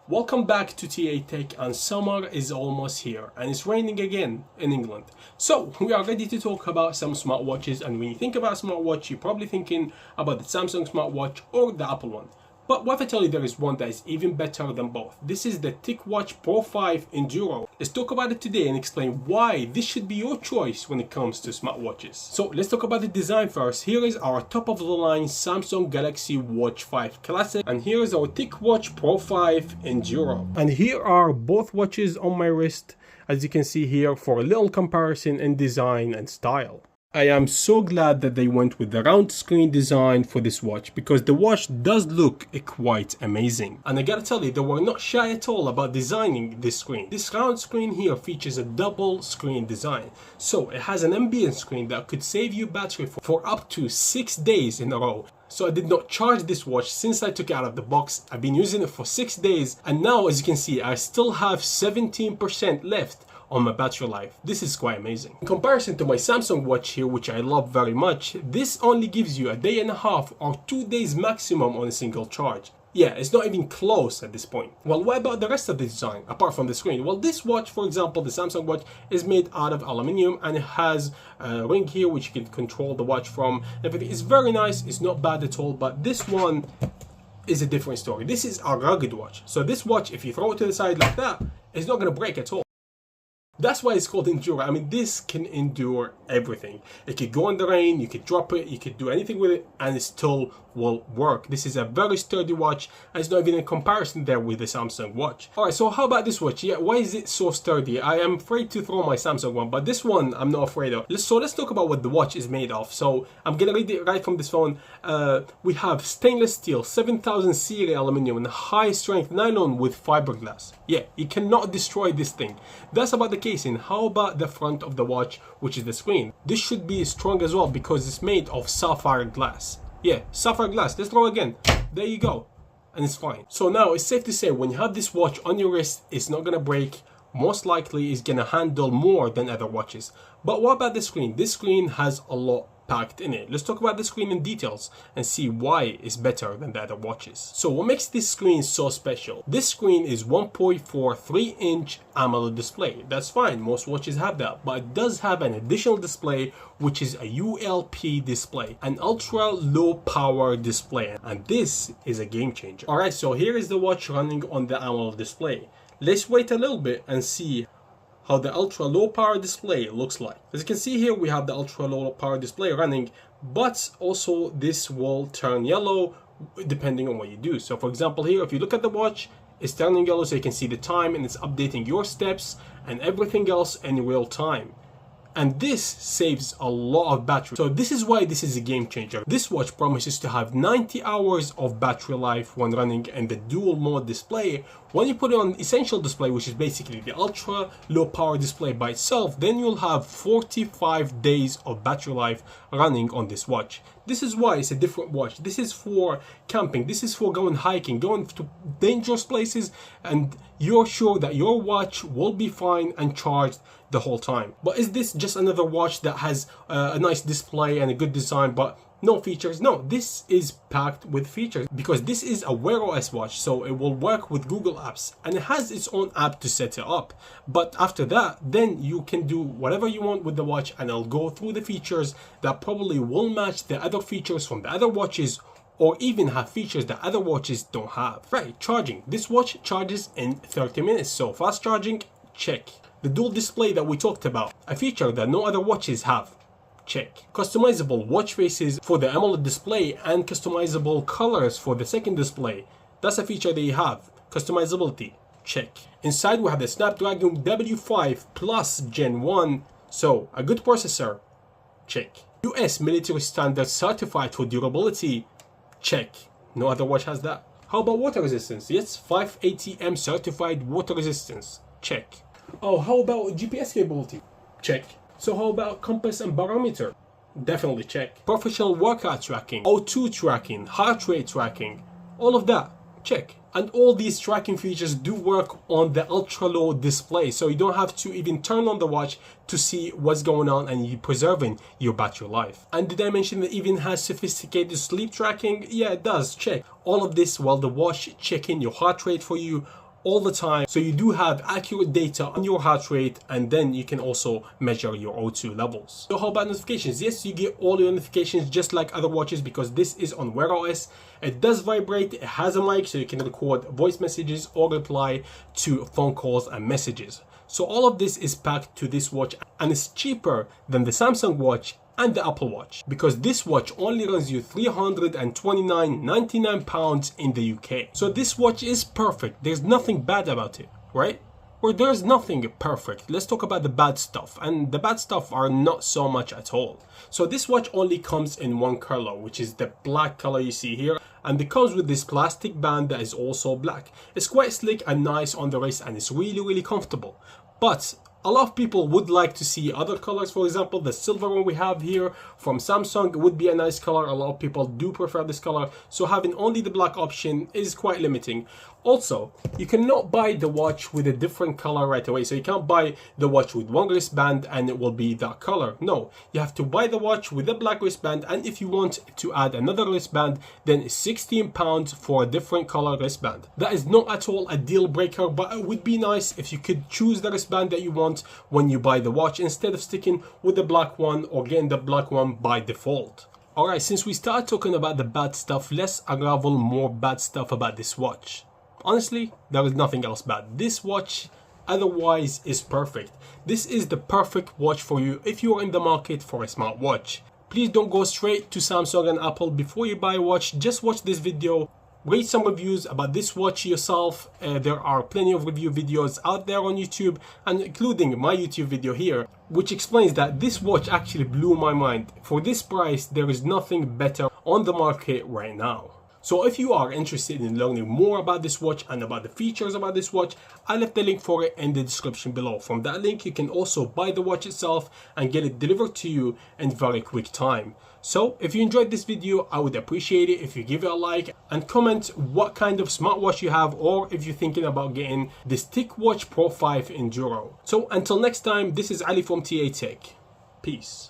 Welcome back to TA Tech, and summer is almost here and it's raining again in England. So we are ready to talk about some smartwatches, and when you think about smartwatch you're probably thinking about the Samsung smartwatch or the Apple one. But what if I tell you there is one that is even better than both? This is the TicWatch Pro 5 Enduro. Let's talk about it today and explain why this should be your choice when it comes to smartwatches. So let's talk about the design first. Here is our top of the line Samsung Galaxy Watch 5 Classic, and here is our TicWatch Pro 5 Enduro. And here are both watches on my wrist, as you can see here, for a little comparison in design and style. I am so glad that they went with the round screen design for this watch, because the watch does look quite amazing. And I gotta tell you, they were not shy at all about designing this screen. This round screen here features a double screen design. So it has an ambient screen that could save you battery for up to 6 days in a row. So I did not charge this watch since I took it out of the box. I've been using it for 6 days, and now as you can see I still have 17% left on my battery life. This is quite amazing. In comparison to my Samsung watch here, which I love very much, this only gives you a day and a half or 2 days maximum on a single charge. Yeah, it's not even close at this point. Well, what about the rest of the design, apart from the screen? Well, this watch, for example, the Samsung watch, is made out of aluminium, and it has a ring here which you can control the watch from. Everything is very nice, it's not bad at all, but this one is a different story. This is a rugged watch. So this watch, if you throw it to the side like that, it's not gonna break at all. That's why it's called Enduro. I mean, this can endure everything. It could go in the rain, you could drop it, you could do anything with it, and it still will work. This is a very sturdy watch, and it's not even in comparison there with the Samsung watch. Alright, so how about this watch? Yeah, why is it so sturdy? I am afraid to throw my Samsung one, but this one I'm not afraid of. So let's talk about what the watch is made of. So I'm gonna read it right from this phone. We have stainless steel, 7000 series aluminum, and high strength nylon with fiberglass. Yeah, you cannot destroy this thing. That's about the casing. How about the front of the watch, which is the screen? This should be strong as well because it's made of sapphire glass. Yeah, sapphire glass. Let's throw again. There you go. And it's fine. So now it's safe to say when you have this watch on your wrist, it's not gonna break. Most likely it's gonna handle more than other watches. But what about the screen? This screen has a lot packed in it. Let's talk about the screen in details and see why it's better than the other watches. So what makes this screen so special? This screen is 1.43 inch AMOLED display. That's fine, most watches have that, but it does have an additional display which is a ULP display, an ultra low power display, and this is a game changer. Alright, so here is the watch running on the AMOLED display. Let's wait a little bit and see how the ultra low power display looks like. As you can see here, we have the ultra low power display running, but also this will turn yellow depending on what you do. So for example here, if you look at the watch, it's turning yellow so you can see the time, and it's updating your steps and everything else in real time. And this saves a lot of battery. So this is why this is a game changer. This watch promises to have 90 hours of battery life when running in the dual mode display. When you put it on essential display, which is basically the ultra low power display by itself, then you'll have 45 days of battery life running on this watch. This is why it's a different watch. This is for camping, this is for going hiking, going to dangerous places, and you're sure that your watch will be fine and charged the whole time. But is this just another watch that has a nice display and a good design but no features? No, this is packed with features because this is a Wear OS watch, so it will work with Google apps, and it has its own app to set it up. But after that, then you can do whatever you want with the watch, and I'll go through the features that probably will match the other features from the other watches, or even have features that other watches don't have. Right, charging. This watch charges in 30 minutes, so fast charging, check. The dual display that we talked about, a feature that no other watches have, check. Customizable watch faces for the AMOLED display and customizable colors for the second display, that's a feature they have. Customizability, check. Inside we have the Snapdragon W5 Gen 1, so a good processor, check. US military standard certified for durability, check. No other watch has that. How about water resistance? Yes, 580M certified water resistance, check. Oh, how about GPS capability? Check. So how about compass and barometer? Definitely check. Professional workout tracking, O2 tracking, heart rate tracking, all of that, check. And all these tracking features do work on the ultra low display, so you don't have to even turn on the watch to see what's going on, and you're preserving your battery life. And did I mention that it even has sophisticated sleep tracking? Yeah, it does, check. All of this while the watch checking your heart rate for you, all the time, so you do have accurate data on your heart rate, and then you can also measure your O2 levels. So how about notifications? Yes, you get all your notifications just like other watches, because this is on Wear OS. It does vibrate, it has a mic, so you can record voice messages or reply to phone calls and messages. So all of this is packed to this watch, and it's cheaper than the Samsung watch and the Apple Watch, because this watch only runs you £329.99 in the UK. So this watch is perfect. There's nothing bad about it, right? Or there's nothing perfect. Let's talk about the bad stuff, and the bad stuff are not so much at all. So this watch only comes in one color, which is the black color you see here, and it comes with this plastic band that is also black. It's quite slick and nice on the wrist, and it's really comfortable. But a lot of people would like to see other colors. For example, the silver one we have here from Samsung would be a nice color. A lot of people do prefer this color, so having only the black option is quite limiting. Also, you cannot buy the watch with a different color right away. So you can't buy the watch with one wristband and it will be that color. No, you have to buy the watch with a black wristband, and if you want to add another wristband, then it's £16 for a different color wristband. That is not at all a deal breaker, but it would be nice if you could choose the wristband that you want when you buy the watch, instead of sticking with the black one or getting the black one by default. Alright, since we started talking about the bad stuff, let's unravel more bad stuff about this watch. Honestly, there is nothing else bad. This watch otherwise is perfect. This is the perfect watch for you if you are in the market for a smartwatch. Please don't go straight to Samsung and Apple before you buy a watch. Just watch this video, rate some reviews about this watch yourself. There are plenty of review videos out there on YouTube, and including my YouTube video here, which explains that this watch actually blew my mind. For this price, there is nothing better on the market right now. So if you are interested in learning more about this watch and about the features about this watch, I left the link for it in the description below. From that link, you can also buy the watch itself and get it delivered to you in very quick time. So if you enjoyed this video, I would appreciate it if you give it a like and comment what kind of smartwatch you have, or if you're thinking about getting this TicWatch Pro 5 Enduro. So until next time, this is Ali from TA Tech. Peace.